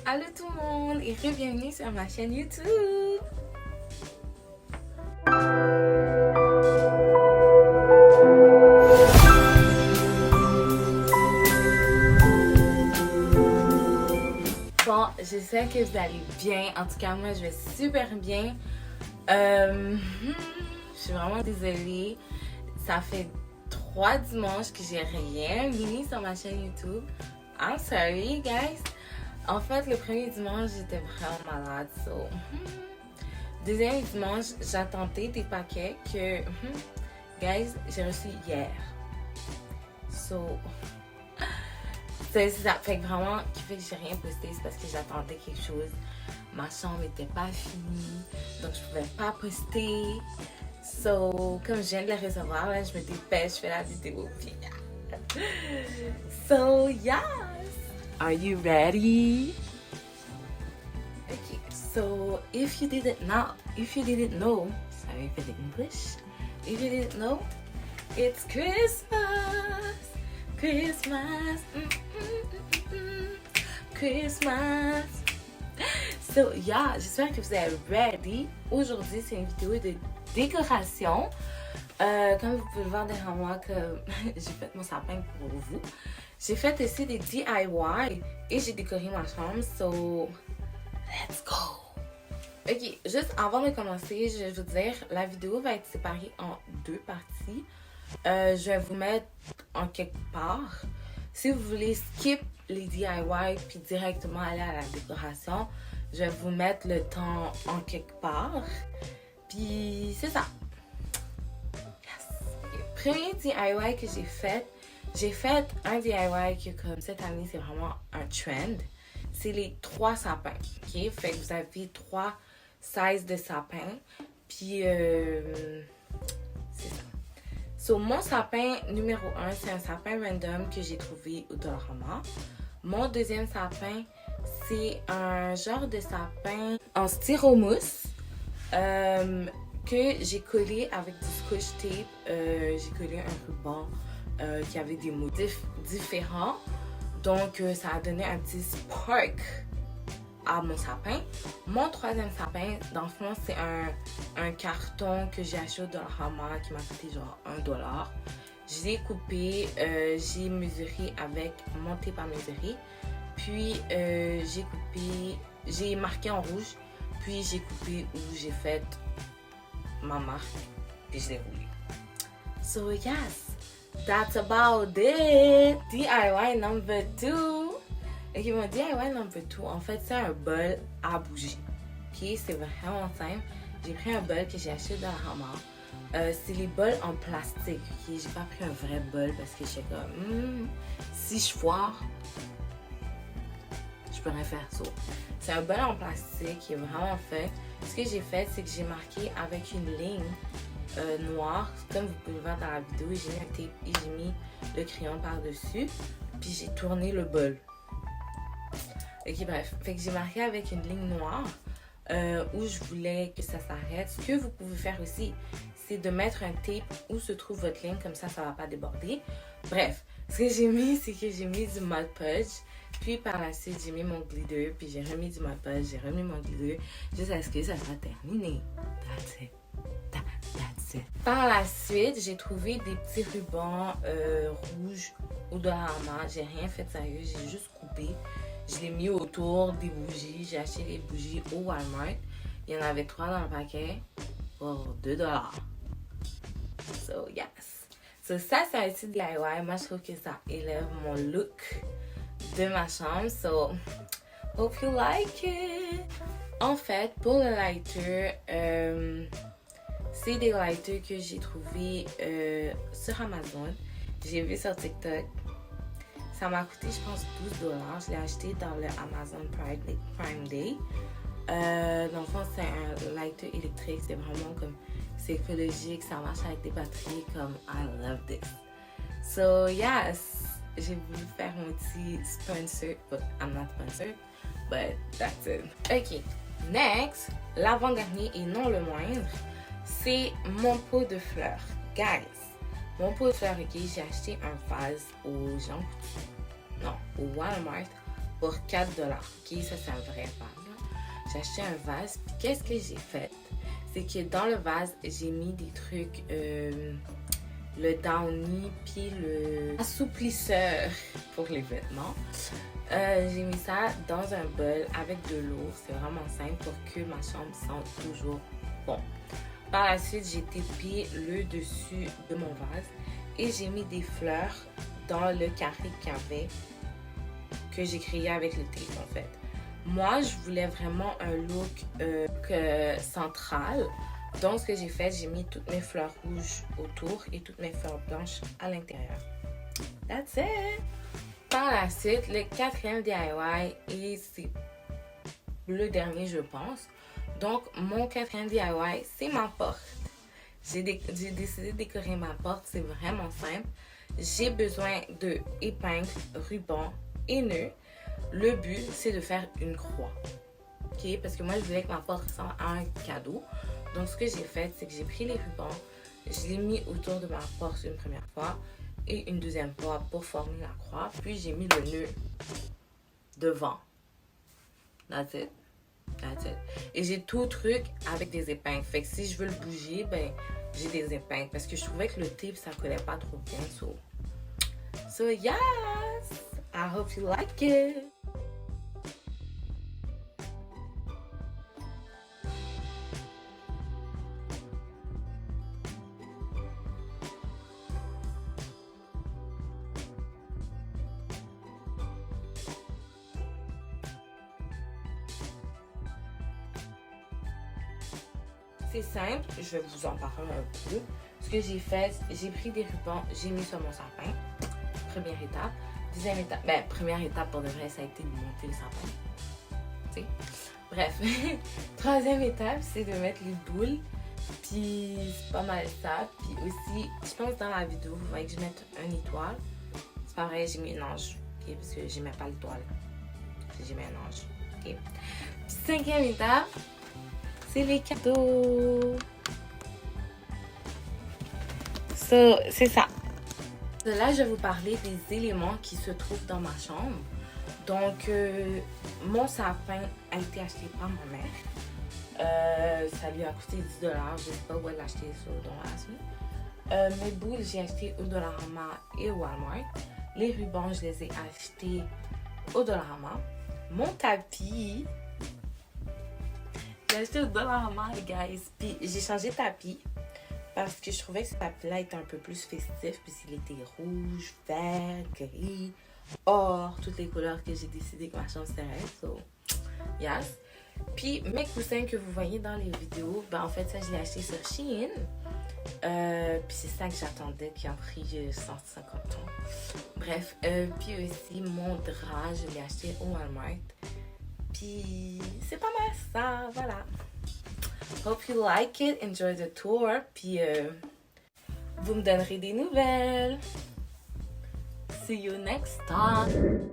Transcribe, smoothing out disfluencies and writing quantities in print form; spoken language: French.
Allô tout le monde et bienvenue sur ma chaîne YouTube. Bon, j'espère que vous allez bien. En tout cas, moi, je vais super bien. Je suis vraiment désolée. Ça fait 3 dimanches que j'ai rien mis sur ma chaîne YouTube. I'm sorry, guys. En fait, le premier dimanche, j'étais vraiment malade. So, deuxième dimanche, j'attendais des paquets que, guys, j'ai reçus hier. So, c'est ça. Fait que vraiment, qui fait que j'ai rien posté, c'est parce que j'attendais quelque chose. Ma chambre n'était pas finie, donc je pouvais pas poster. So, comme je viens de le recevoir, là, je me dépêche, je fais la vidéo. Puis, so, yes! Are you ready? Okay, so if you didn't know, sorry for the English. If you didn't know, it's Christmas, Christmas, Christmas. So yeah, j'espère que vous êtes ready. Aujourd'hui, c'est une vidéo de décoration. Comme vous pouvez le voir derrière moi, que j'ai fait mon sapin pour vous. J'ai fait aussi des DIY et j'ai décoré ma chambre. So, let's go! Ok, juste avant de commencer, je vais vous dire, la vidéo va être séparée en 2 parties. Je vais vous mettre en quelque part. Si vous voulez skip les DIY puis directement aller à la décoration, je vais vous mettre le temps en quelque part. Puis c'est ça. Premier DIY que j'ai fait un DIY que comme cette année c'est vraiment un trend. C'est les 3 sapins, ok? Fait que vous avez 3 sizes de sapins. Puis c'est ça. So, mon sapin numéro 1, c'est un sapin random que j'ai trouvé au Dollarama. Mon deuxième sapin, c'est un genre de sapin en styromousse. Que j'ai collé avec du scotch tape. J'ai collé un ruban qui avait des motifs différents. Donc, ça a donné un petit spark à mon sapin. Mon troisième sapin, dans le fond, c'est un carton que j'ai acheté au Dollarama qui m'a coûté genre $1. Je l'ai coupé, j'ai mesuré avec mon tape à mesurer. Puis, j'ai marqué en rouge. Puis, j'ai coupé où j'ai fait ma marque, puis je l'ai roulé. So yes, that's about it. DIY number 2. Ok, mon DIY number 2, en fait, c'est un bol à bougie. Ok, c'est vraiment simple. J'ai pris un bol que j'ai acheté dans la Walmart. C'est les bols en plastique. Ok, j'ai pas pris un vrai bol parce que j'étais comme, si je foire, je pourrais faire ça. C'est un bol en plastique qui est vraiment fait. Ce que j'ai fait, c'est que j'ai marqué avec une ligne noire. Comme vous pouvez le voir dans la vidéo, j'ai mis un tape et j'ai mis le crayon par-dessus. Puis j'ai tourné le bol. Ok, bref. Fait que j'ai marqué avec une ligne noire où je voulais que ça s'arrête. Ce que vous pouvez faire aussi, c'est de mettre un tape où se trouve votre ligne. Comme ça ne va pas déborder. Bref, ce que j'ai mis, c'est que j'ai mis du Mod Podge. Puis par la suite, j'ai mis mon glitter, puis j'ai remis du Mod Podge, j'ai remis mon glitter, jusqu'à ce que ça soit terminé. That's it. That's it. Par la suite, j'ai trouvé des petits rubans rouges au Dollarama. J'ai rien fait de sérieux, j'ai juste coupé. Je l'ai mis autour des bougies. J'ai acheté les bougies au Walmart. Il y en avait 3 dans le paquet pour $2. So, yes. So, ça, c'est un petit DIY. Moi, je trouve que ça élève mon look de ma chambre. So, hope you like it. En fait, pour le lighter, c'est des lighters que j'ai trouvé sur Amazon. J'ai vu sur TikTok. Ça m'a coûté, je pense, $12. Je l'ai acheté dans le Amazon Prime Day. Dans le fond, c'est un lighter électrique. C'est vraiment comme, c'est écologique. Ça marche avec des batteries. Comme, I love this. So, yes. J'ai voulu faire mon petit sponsor, but I'm not sponsored, but that's it. Ok, next, l'avant-dernier et non le moindre, c'est mon pot de fleurs. Guys, mon pot de fleurs, ok, j'ai acheté un vase au Walmart pour 4 $. Ok, ça c'est un vrai vase. J'ai acheté un vase. Puis qu'est-ce que j'ai fait? C'est que dans le vase, j'ai mis des trucs, le downy, puis le assouplisseur pour les vêtements. J'ai mis ça dans un bol avec de l'eau. C'est vraiment simple pour que ma chambre sente toujours bon. Par la suite, j'ai tapé le dessus de mon vase et j'ai mis des fleurs dans le carré qu'il y avait, que j'ai créé avec le tape en fait. Moi, je voulais vraiment un look central. Donc, ce que j'ai fait, j'ai mis toutes mes fleurs rouges autour et toutes mes fleurs blanches à l'intérieur. That's it! Par la suite, le 4e DIY, et c'est le dernier, je pense. Donc, mon 4e DIY, c'est ma porte. J'ai décidé de décorer ma porte, c'est vraiment simple. J'ai besoin de épingles, rubans et nœuds. Le but, c'est de faire une croix. Ok? Parce que moi, je voulais que ma porte ressemble à un cadeau. Donc, ce que j'ai fait, c'est que j'ai pris les rubans, je l'ai mis autour de ma porte une première fois et une deuxième fois pour former la croix. Puis, j'ai mis le nœud devant. That's it. That's it. Et j'ai tout truc avec des épingles. Fait que si je veux le bouger, ben, j'ai des épingles. Parce que je trouvais que le tape, ça collait pas trop bien. So yes! I hope you like it! C'est simple, je vais vous en parler un peu. Ce que j'ai fait, j'ai pris des rubans, j'ai mis sur mon sapin. Première étape. Deuxième étape, ben première étape pour de vrai, ça a été de monter le sapin. T'sais. Bref. Troisième étape, c'est de mettre les boules. Puis c'est pas mal ça. Puis aussi, je pense dans la vidéo, vous voyez que je mette une étoile. C'est pareil, j'ai mis une ange. Okay, parce que j'aimais pas l'étoile. J'ai mis un ange. Okay. Puis cinquième étape, c'est les cadeaux. So, c'est ça. Là, je vais vous parler des éléments qui se trouvent dans ma chambre. Donc, mon sapin a été acheté par ma mère. Ça lui a coûté 10 $. Je ne sais pas où elle l'a acheté, don't ask me. Mes boules, j'ai acheté au Dollarama et au Walmart. Les rubans, je les ai achetés au Dollarama. Mon tapis, j'ai acheté au Dollarama, les guys. Puis j'ai changé de tapis parce que je trouvais que ce tapis-là était un peu plus festif. Puis il était rouge, vert, gris, or, toutes les couleurs que j'ai décidé que ma chambre serait. So, yes. Puis mes coussins que vous voyez dans les vidéos, ben en fait ça je l'ai acheté sur Shein. Puis c'est ça que j'attendais qui a pris 150 ans. Bref, puis aussi mon drap, je l'ai acheté au Walmart. Puis c'est pas mal ça, voilà. Hope you like it, enjoy the tour. Puis vous me donnerez des nouvelles. See you next time.